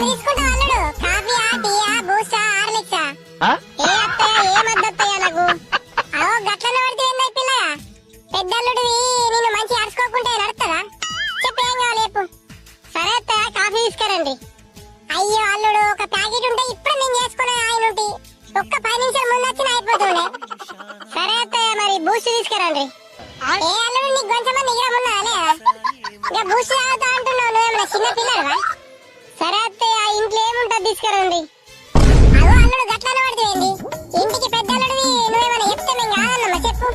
తీసుకుంటావు అల్లుడు? కాఫీయా, టీయా, బూస్టా, హార్లిక్సా? ఏ అత్తయ్య ఏ మద్దత్తయ్య నాకు? అవో గట్లనే పడితే ఏందా పిల్లగా? పెద్దల్లుడివి నిన్ను మంచి అరుచుకోకుంటే నడుస్తుందా? చెప్పు ఏం కావాలి చెప్పు. సరే అత్తయ్య కాఫీ తీసుకురండి. అయ్యో అల్లుడు ఒక ప్యాకెట్ ఉంటే ఇప్పుడు నేను చేసుకునే ఆయన ఉంటే ఒక్క 10 నిమిషాల ముందు వచ్చిన అయిపోతుండే. సరే అత్తయ్య మరి బూస్ట్ తీసుకురండి. ఏ అల్లుడు నీకు కొంచెం నిగ్రహం ఉన్నదా లేదా? ఇంకా బూస్ట్ తాగుతా అంటున్నావు, నువ్వేమన్నా చిన్న పిల్లడువా? సరే అత్తయ్య ఇంట్లో ఏముంటుంది తీసుకురండి. అగో అల్లుడు గట్లనే పడితే ఇంటికి పెద్ద అల్లుడివి, నువ్వేమన్నా చెప్తే మేము కాదన్నమ్మా చెప్పు.